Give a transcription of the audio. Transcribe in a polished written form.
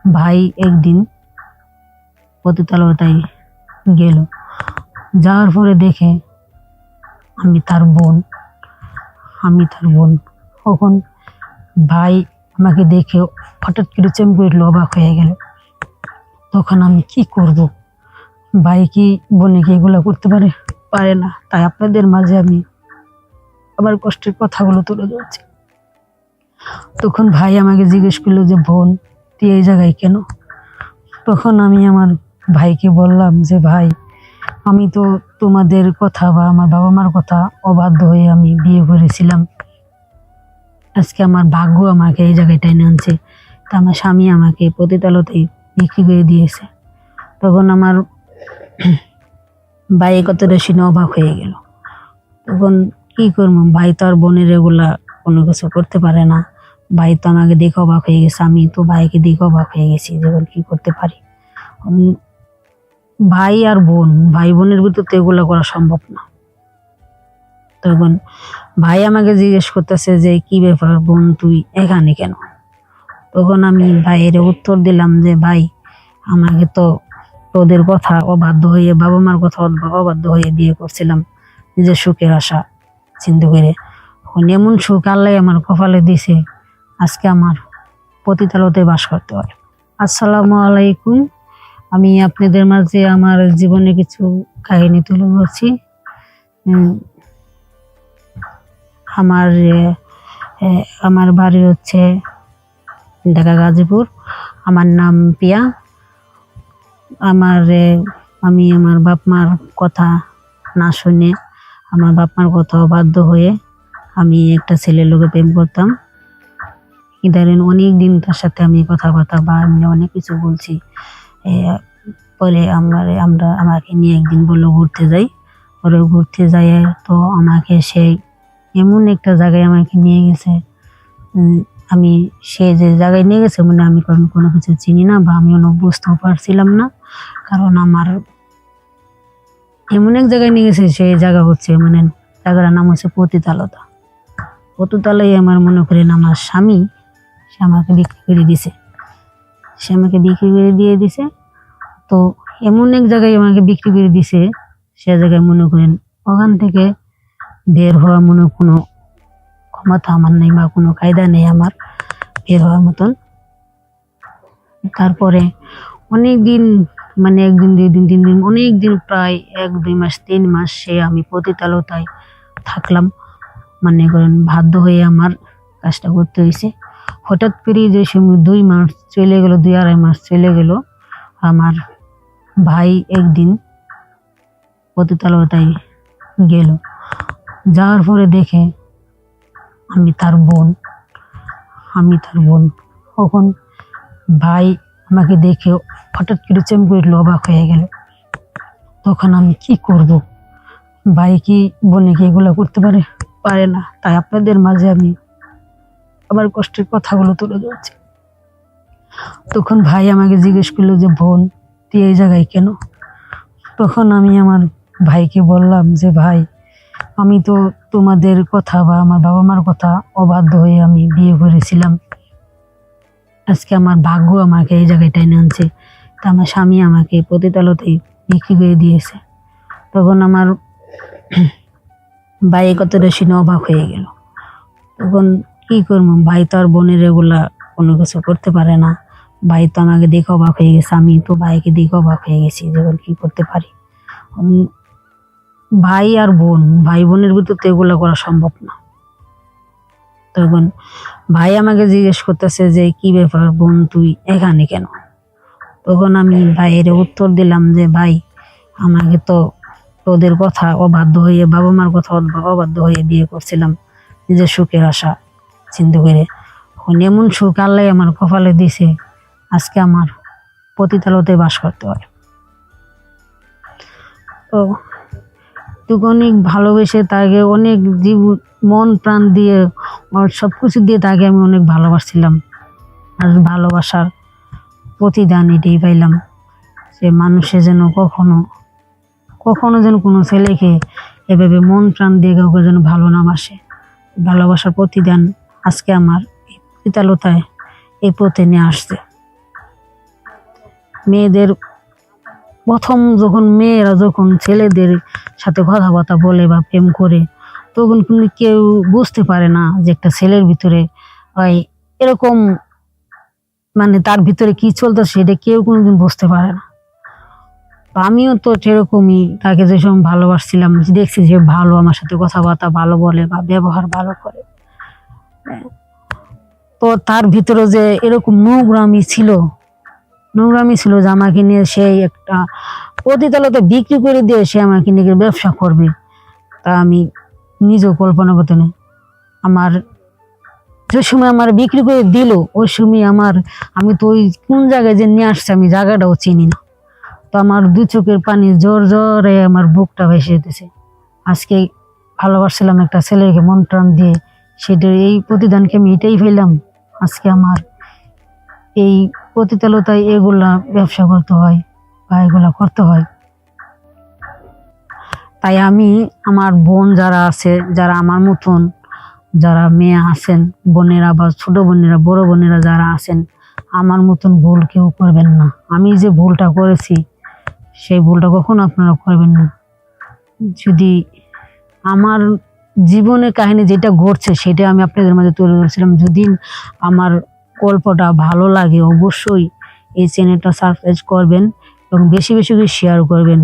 ভাই একদিন পতিতালয়টায় গেল। যাওয়ার পরে দেখে আমি তার বোন। তখন ভাই আমাকে দেখে হঠাৎ করে চমকে উঠলো, অবাক হয়ে গেল। তখন আমি কি করব? ভাই কি বোনকে এগুলো করতে পারে না। তাই আপনাদের মাঝে আমি আমার কষ্টের কথাগুলো তুলে ধরছি। তখন ভাই আমাকে জিজ্ঞেস করলো যে, বোন তুই এই জায়গায় কেন? তখন আমি আমার ভাইকে বললাম যে, ভাই আমি তো তোমাদের কথা বা আমার বাবা মার কথা অবাধ্য হয়ে আমি বিয়ে করেছিলাম। আজকে আমার ভাগ্য আমাকে এই জায়গায় টেনে আনছে। তা আমার স্বামী আমাকে পতিতালয়তেই বিক্রি করে দিয়েছে। তখন আমার ভাই কথাটা শুনে অবাক হয়ে গেল। তখন কি করবো, ভাই তো আর বোনের এগুলা কোনো কিছু করতে পারে না। ভাই তো আমাকে দেখে অবাক হয়ে গেছে, আমি তো ভাইকে দেখে অবাক হয়ে গেছি যে কি করতে পারি। ভাই আর বোন, ভাই বোনের ভিতর তো এগুলো করা সম্ভব না। তখন ভাই আমাকে জিজ্ঞেস করতেছে যে, কি ব্যাপার বোন তুই এখানে কেন? তখন আমি ভাইয়ের উত্তর দিলাম যে, ভাই আমাকে তো তোদের কথা অবাধ্য হয়ে, বাবা মার কথা অবাধ্য হয়ে বিয়ে করছিলাম নিজের সুখের আশা চিন্তা করে। এখন এমন সুখ আল্লাহ আমার কপালে দিছে, আজকে আমার পতিতালয়তে বাস করতে হয়। আসসালামু আলাইকুম। আমি আপনাদের মাঝে আমার জীবনে কিছু কাহিনী তুলে ধরছি। আমার বাড়ি হচ্ছে ঢাকা গাজীপুর। আমার নাম পিয়া। আমি আমার বাপ মার কথা না শুনে, আমার বাপ মার কথা বাধ্য হয়ে আমি একটা ছেলের লোকে প্রেম করতাম। ইদানিং অনেক দিন তার সাথে আমি কথাবার্তা বা আমি অনেক কিছু বলছি। পরে আমাকে নিয়ে একদিন বললো ঘুরতে যাই। পরে ঘুরতে যাই তো আমাকে সেই এমন একটা জায়গায় আমাকে নিয়ে গেছে। আমি সে যে জায়গায় নিয়ে গেছে মানে আমি কোনো কিছু চিনি না বা আমি বুঝতেও পারছিলাম না। কারণ আমার এমন এক জায়গায় নিয়ে গেছে, সেই জায়গা হচ্ছে মানে জায়গাটার নাম হচ্ছে পতিতালয়। আমার মনে করেন আমার স্বামী সে আমাকে বিক্রি করে দিছে। তো এমন এক জায়গায় আমাকে বিক্রি করে দিছে, সে জায়গায় মনে করেন ওখান থেকে বের হওয়া কোনো ক্ষমতা আমার নেই বা কোনো কায়দা নেই আমার বের হওয়ার মতন। তারপরে অনেক দিন মানে একদিন 2 দিন 3 দিন অনেক দিন, প্রায় 1-2 মাস 3 মাস সে আমি পতিতালয়তায় থাকলাম। মানে করেন বাধ্য হয়ে আমার কাজটা করতে হয়েছে। হঠাৎ করে যে সময় 2 মাস চলে গেল, 2-2.5 মাস চলে গেল, আমার ভাই একদিন পতিতালয়তায় গেল। যাওয়ার পরে দেখে আমি তার বোন। তখন ভাই আমাকে দেখে হঠাৎ করে চমকে উঠলো, অবাক হয়ে গেল। তখন আমি কি করব? ভাই কি বোনকে এগুলো করতে পারে না। তাই আপনাদের মাঝে আমি আমার কষ্টের কথাগুলো তুলে ধরছি। তখন ভাই আমাকে জিজ্ঞেস করলো যে, বোন তুই এই জায়গায় কেন? তখন আমি আমার ভাইকে বললাম যে, ভাই আমি তো তোমাদের কথা বা আমার বাবা মার কথা অবাধ্য হয়ে আমি বিয়ে করেছিলাম। আজকে আমার ভাগ্য আমাকে এই জায়গায় টেনে আনছে। তা আমার স্বামী আমাকে পতিতালয়তেই বিক্রি করে দিয়েছে। তখন আমার ভাই কথাটা শুনে অবাক হয়ে গেল। তখন কি করবো, ভাই তো আর বোনের এগুলা কোনো কিছু করতে পারে না। ভাই তো আমাকে দেখে অবাক হয়ে গেছে, আমি তো ভাইকে দেখে অবাক হয়ে গেছি যে কি করতে পারি। ভাই আর বোন, ভাই বোনের ভিতর তো এগুলো করা সম্ভব না। তখন ভাই আমাকে জিজ্ঞেস করতেছে যে, কি ব্যাপার বোন তুই এখানে কেন? তখন আমি ভাইয়ের উত্তর দিলাম যে, ভাই আমাকে তো তোদের কথা অবাধ্য হয়ে, বাবা মার কথা অবাধ্য হয়ে বিয়ে করছিলাম নিজের সুখের আশা চিন্তা করে। এখন এমন সুখ আল্লাহ আমার কপালে দিছে, আজকে আমার পতিতালয়তে বাস করতে হয়। তো অনেক ভালোবেসে তাকে অনেক মন প্রাণ দিয়ে সবকিছু দিয়ে তাকে আমি অনেক ভালোবাসছিলাম। আর ভালোবাসার প্রতিদান এটাই পাইলাম যে মানুষে যেন কখনো যেন কোনো ছেলেকে এভাবে মন প্রাণ দিয়ে কাউকে যেন ভালো না বাসে। ভালোবাসার প্রতিদান আজকে আমার এই পতিতালয়তায় এই পথে নিয়ে আসছে। মেয়েদের প্রথম যখন মেয়েরা যখন ছেলেদের সাথে কথাবার্তা বলে বা প্রেম করে, তখন কিন্তু কেউ বুঝতে পারে না যে একটা ছেলের ভিতরে হয় এরকম, মানে তার ভিতরে কি চলতেছে সেটা কেউ কোনোদিন বুঝতে পারে না। তো আমিও তো সেরকমই, তাকে যে সময় ভালোবাসছিলাম, দেখছি যে ভালো, আমার সাথে কথাবার্তা ভালো বলে বা ব্যবহার ভালো করে, তো তার ভিতরে যে এরকম নোংরামি ছিল যে আমাকে নিয়ে সেই একটা পতিতালয়তে বিক্রি করে দিয়ে সে আমাকে নিয়ে ব্যবসা করবে, তা আমি নিজেও কল্পনা করতে না। আমার যে সময় আমার বিক্রি করে দিল, ওই সময় আমি তো ওই কোন জায়গায় যে নিয়ে আসছে আমি জায়গাটাও চিনি না। তো আমার দু চোখের পানি জোর জোরে আমার বুকটা ভেসে যেতেছে। আজকে ভালোবাসছিলাম একটা ছেলেকে মন প্রাণ দিয়ে, সেটার এই প্রতিদানকে আমি এটাই পেলাম। আজকে আমার এই পতিতালয়তায় এগুলা ব্যবসা করতে হয় বা এগুলা করতে হয়। তাই আমি আমার বোন যারা আছে, যারা আমার মতন, যারা মেয়ে আছেন, বোনেরা বা ছোট বোনেরা, বড় বোনেরা যারা আছেন, আমার মতন ভুল কেউ করবেন না। আমি যে ভুলটা করেছি সেই ভুলটা কখনো আপনারা করবেন না। যদি আমার জীবনের কাহিনী যেটা ঘটছে সেটা আমি আপনাদের মাঝে তুলে ধরেছিলাম। যদি আমার গল্পটা ভালো লাগে অবশ্যই এই চ্যানেলটা সাবস্ক্রাইব করবেন এবং বেশি বেশি করে শেয়ার করবেন।